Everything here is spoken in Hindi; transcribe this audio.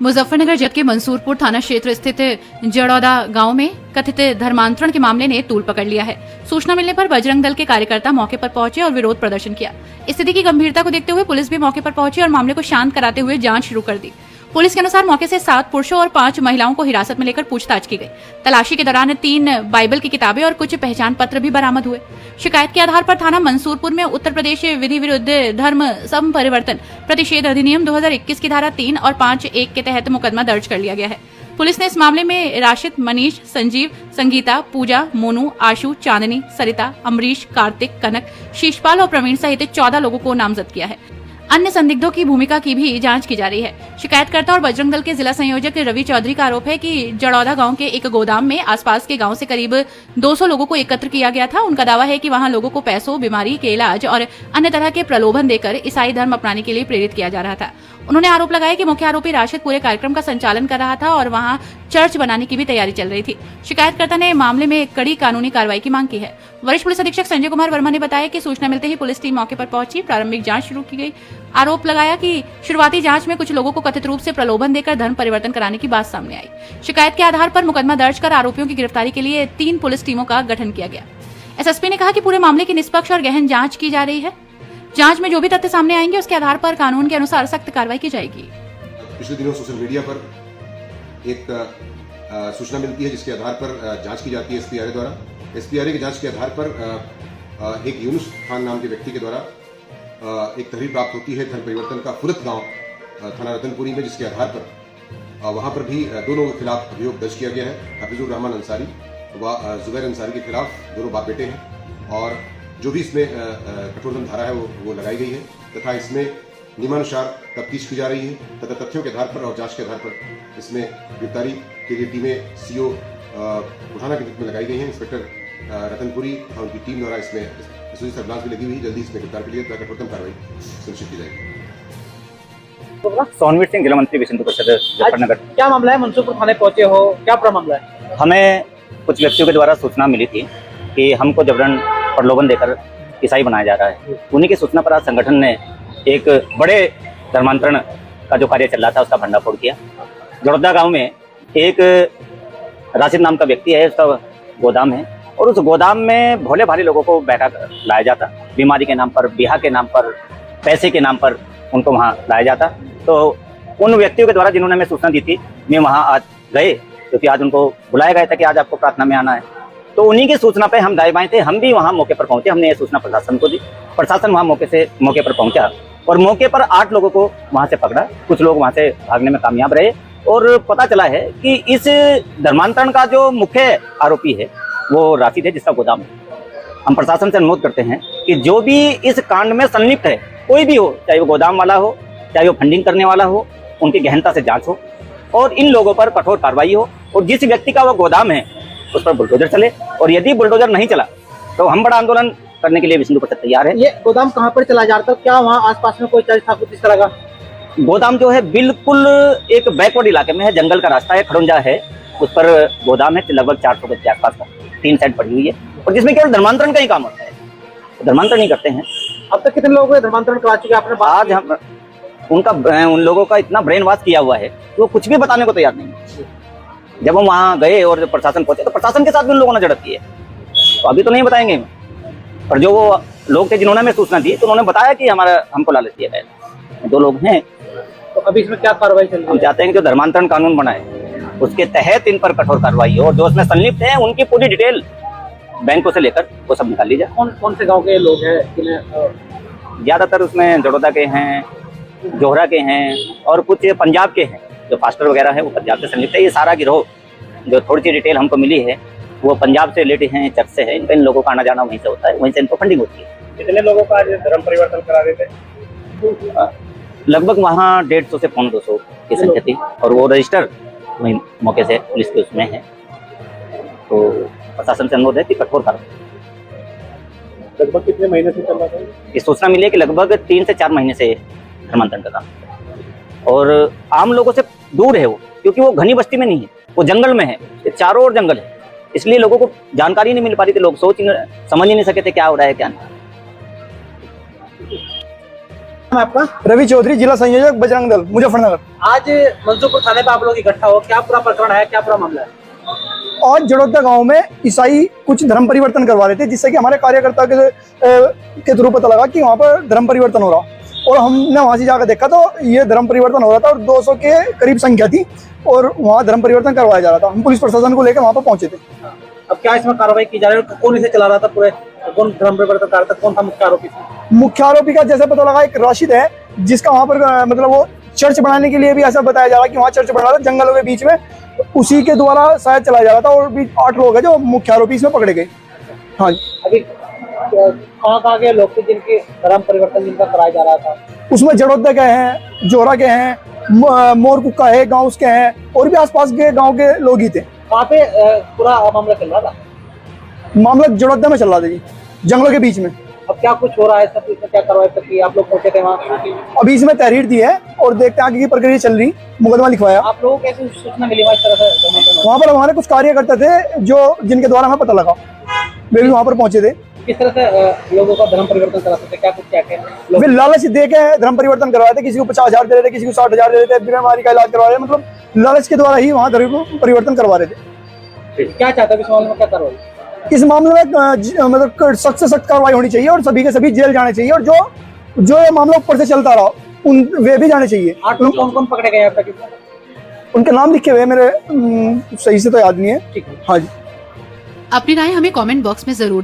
मुजफ्फरनगर जबकि मंसूरपुर थाना क्षेत्र स्थित जड़ौदा गांव में कथित धर्मांतरण के मामले ने तूल पकड़ लिया है। सूचना मिलने पर बजरंग दल के कार्यकर्ता मौके पर पहुंचे और विरोध प्रदर्शन किया। स्थिति की गंभीरता को देखते हुए पुलिस भी मौके पर पहुंची और मामले को शांत कराते हुए जांच शुरू कर दी। पुलिस के अनुसार मौके से 7 पुरुषों और 5 महिलाओं को हिरासत में लेकर पूछताछ की गई। तलाशी के दौरान 3 बाइबल की किताबें और कुछ पहचान पत्र भी बरामद हुए। शिकायत के आधार पर थाना मंसूरपुर में उत्तर प्रदेश विधि विरुद्ध धर्म संपरिवर्तन प्रतिषेध अधिनियम 2021 की धारा 3 और 5(1) के तहत मुकदमा दर्ज कर लिया गया है। पुलिस ने इस मामले में राशिद, मनीष, संजीव, संगीता, पूजा, मोनू, आशु, चांदनी, सरिता, अमरीश, कार्तिक, कनक, शीशपाल और प्रवीण सहित 14 लोगों को नामजद किया है। अन्य संदिग्धों की भूमिका की भी जांच की जा रही है। शिकायतकर्ता और बजरंग दल के जिला संयोजक रवि चौधरी का आरोप है कि जड़ौदा गांव के एक गोदाम में आसपास के गांव से करीब 200 लोगों को एकत्र किया गया था। उनका दावा है कि वहां लोगों को पैसों, बीमारी के इलाज और अन्य तरह के प्रलोभन देकर ईसाई धर्म अपनाने के लिए प्रेरित किया जा रहा था। उन्होंने आरोप लगाया कि मुख्य आरोपी राशिद पूरे कार्यक्रम का संचालन कर रहा था और वहां चर्च बनाने की भी तैयारी चल रही थी। शिकायतकर्ता ने मामले में कड़ी कानूनी कार्रवाई की मांग की है। वरिष्ठ पुलिस अधीक्षक संजय कुमार वर्मा ने बताया कि सूचना मिलते ही पुलिस टीम मौके पर पहुंची, प्रारंभिक जांच शुरू की गई। आरोप लगाया कि शुरुआती जांच में कुछ लोगों को कथित रूप से प्रलोभन देकर धर्म परिवर्तन कराने की बात सामने आई। शिकायत के आधार पर मुकदमा दर्ज कर आरोपियों की गिरफ्तारी के लिए 3 पुलिस टीमों का गठन किया गया। एसएसपी ने कहा कि पूरे मामले की निष्पक्ष और गहन जांच की जा रही है। जांच में जो भी तथ्य सामने आएंगे उसके आधार पर कानून के अनुसार सख्त कार्रवाई की जाएगी। पिछले दिनों सोशल मीडिया पर एक सूचना मिलती है जिसके आधार पर जांच की जाती है एसपीआरए द्वारा। एसपीआरए की जांच के आधार पर एक यूनुस खान नाम के व्यक्ति के द्वारा एक तहरीर प्राप्त होती है धर्म परिवर्तन का फुरत गांव थाना रतनपुरी में, जिसके आधार पर वहां पर भी 2 लोगों के खिलाफ अभियोग दर्ज किया गया है। हफीजुर रहमान अंसारी व जुबैर अंसारी के खिलाफ दोनों बाप बेटे हैं और जो भी इसमें कठोरतम धारा है वो लगाई गई है तथा इसमें नियमानुसार तफ्तीश की जा रही है तथा तथ्यों के आधार पर और जांच के आधार पर इसमें गिरफ्तारी के लिए टीमें सीओ बुढ़ाना के नेतृत्व में लगाई गई हैं। इंस्पेक्टर रतनपुरी और उनकी टीम द्वारा इसमें एसओजी सर्विलांस भी लगी हुई है। जल्दी इसमें गिरफ्तार के लिए कठोरतम कार्रवाई सुनिश्चित की जाएगी। सोनवीर सिंह जिला मंत्री विष्णु परिषद मुजफ्फरनगर। क्या मामला है? मंसूरपुर थाने पहुंचे हो, क्या पूरा मामला है? हमें कुछ व्यक्तियों के द्वारा सूचना मिली थी कि हमको जबरन प्रलोभन देकर ईसाई बनाया जा रहा है। उन्हीं की सूचना पर आज संगठन ने एक बड़े धर्मांतरण का जो कार्य चल रहा था उसका भंडाफोड़ किया। जड़ौदा गांव में एक राशिद नाम का व्यक्ति है, उसका गोदाम है और उस गोदाम में भोले भाले लोगों को बैठा कर लाया जाता। बीमारी के नाम पर, ब्याह के नाम पर, पैसे के नाम पर उनको वहाँ लाया जाता। तो उन व्यक्तियों के द्वारा जिन्होंने हमें सूचना दी थी, मैं वहाँ आज गए क्योंकि आज उनको बुलाया गया था कि आज आपको प्रार्थना में आना है। तो उन्हीं की सूचना पे हम दाएं बाएं थे, हम भी वहाँ मौके पर पहुंचे। हमने ये सूचना प्रशासन को दी, प्रशासन वहाँ मौके पर पहुंचा और मौके पर 8 लोगों को वहाँ से पकड़ा। कुछ लोग वहाँ से भागने में कामयाब रहे और पता चला है कि इस धर्मांतरण का जो मुख्य आरोपी है वो राशिद है, जिसका गोदाम है। हम प्रशासन से अनुरोध करते हैं कि जो भी इस कांड में संलिप्त है, कोई भी हो, चाहे वो गोदाम वाला हो, चाहे वो फंडिंग करने वाला हो, उनकी गहनता से जांच हो और इन लोगों पर कठोर कार्रवाई हो और जिस व्यक्ति का वो गोदाम है उस पर बुलडोजर चले और यदि बुलडोजर नहीं चला तो हम बड़ा आंदोलन करने के लिए विष्णु परिषद तैयार है। ये गोदाम कहाँ पर चला जा रहा था? क्या वहाँ आसपास में कोई चर्च था कुछ इस तरह का? गोदाम जो है बिल्कुल एक बैकवर्ड इलाके में है, जंगल का रास्ता है, खड़ुंजा है, उस पर गोदाम है। लगभग 400 गज के आसपास का 3 साइड पड़ी हुई है और जिसमें केवल धर्मांतरण का ही काम होता है, धर्मांतरण नहीं करते हैं। अब तक कितने लोगों को धर्मांतरण करा चुके आपने? आज हम उन लोगों का इतना ब्रेन वॉश किया हुआ है कि वो कुछ भी बताने को तैयार नहीं है। जब हम वहाँ गए और जब प्रशासन पहुंचे तो प्रशासन के साथ भी उन लोगों ने झड़प की है, तो अभी तो नहीं बताएंगे। पर जो वो लोग थे जिन्होंने हमें सूचना दी तो उन्होंने बताया कि हमको लालच दिया गया। 2 लोग हैं। तो अभी इसमें क्या कार्रवाई चल रही है? हम चाहते हैं कि जो धर्मांतरण कानून बनाए उसके तहत इन पर कठोर कार्रवाई हो और जो उसमें संलिप्त है उनकी पूरी डिटेल बैंकों से लेकर वो सब निकाल ली जाए। कौन से गाँव के लोग हैं? ज्यादातर उसमें जड़ौदा के हैं, जोहरा के हैं और कुछ पंजाब के हैं। जो पास्टर वगैरह है वो पंजाब से संलिप्त है। ये सारा गिरोह जो थोड़ी सी डिटेल हमको मिली है वो पंजाब से रिलेटेड हैं, चर्च से है। इन लोगों का आना जाना वहीं से होता है, वहीं से इनको फंडिंग होती है। कितने लोगों का आज धर्म परिवर्तन करा देते हैं? लगभग वहाँ 150 से 200 की संख्या थी और वो रजिस्टर वहीं मौके से पुलिस के उसमें है। तो प्रशासन से अनुरोध है कि कठोर कार्रवाई। लगभग कितने महीने से चल रहा था? ये सूचना मिली है कि लगभग 3 से 4 महीने से धर्मांतरण का काम और आम लोगों से दूर है वो, क्योंकि वो घनी बस्ती में नहीं है, वो जंगल में है, चारों ओर जंगल है, इसलिए लोगों को जानकारी नहीं मिल पा रही थी। लोग समझ ही नहीं सके थे क्या हो रहा है क्या नहीं। नाम है आपका? रवि चौधरी, जिला संयोजक बजरंग दल, मुजफ्फरनगर। आज मंसूरपुर थाने पे आप लोग इकट्ठा हो, क्या पूरा प्रकरण है, क्या पूरा मामला है? और जड़ोदा गांव में ईसाई कुछ धर्म परिवर्तन करवा रहे थे, जिससे कि हमारे कार्यकर्ता के थ्रू पता लगा कि वहाँ पर धर्म परिवर्तन हो रहा, और हमने वहाँ से जाकर देखा तो ये धर्म परिवर्तन हो रहा था और 200 के करीब संख्या थी और वहाँ धर्म परिवर्तन करवाया जा रहा था। हम पुलिस प्रशासन को लेकर वहाँ पर पहुंचे थे। अब क्या इसमें कार्रवाई की जा रही है? कौन इसे चला रहा था पूरे, कौन धर्म परिवर्तन कर रहा था, कौन था मुख्य आरोपी? मुख्य आरोपी का जैसे पता लगा एक राशिद है, जिसका वहाँ पर मतलब वो चर्च बनाने के लिए भी ऐसा बताया जा रहा है कि वहाँ चर्च बना रहा था जंगलों के बीच में, उसी के द्वारा शायद चलाया जा रहा था। और भी 8 लोग हैं जो मुख्य आरोपी इसमें पकड़े गए। हाँ, अभी कहाँ के लोग थे जिनके धर्म परिवर्तन जिनका कराया जा रहा था? उसमें जड़ोदा के हैं, जोहरा के हैं, मोरकुक्का है, गाँव के हैं, और भी आसपास के गाँव के लोग ही थे। वहाँ पे पूरा मामला चल रहा था? मामला जड़ोदा में चल रहा था जी, जंगलों के बीच में। अब क्या कुछ हो रहा है, सब इसमें क्या कार्रवाई की? आप लोग पहुंचे थे वहाँ? अभी इसमें तहरीर दी है और देखते हैं आगे की प्रक्रिया चल रही, मुकदमा लिखवाया। आप लोगों को कैसे सूचना मिली इस तरह से? वहाँ पर हमारे कुछ कार्यकर्ता थे जो जिनके द्वारा हमें पता लगा, वे भी वहाँ पर पहुंचे थे। किस तरह से लोगों का धर्म परिवर्तन करा सकते, क्या कुछ क्या क्या वे लालच दे के धर्म परिवर्तन करवाए थे, किसी को 50,000 दे रहे थे, किसी को 60,000 दे रहे थे, बीमारी का इलाज करवा रहे थे, मतलब लालच के द्वारा ही वहाँ धर्म परिवर्तन करवा रहे थे। क्या चाहते हैं इस मामले में, क्या कार्रवाई? इस मामले में मतलब सख्त से सख्त कार्रवाई होनी चाहिए और सभी के सभी जेल जाने चाहिए, और जो ये मामला ऊपर से चलता रहा उन वे भी जाने चाहिए। 8 लोग कौन कौन पकड़े गए अब तक? उनके नाम लिखे हुए मेरे सही से तो याद नहीं है। ठीक है। हाँ जी। अपनी राय हमें कमेंट बॉक्स में जरूर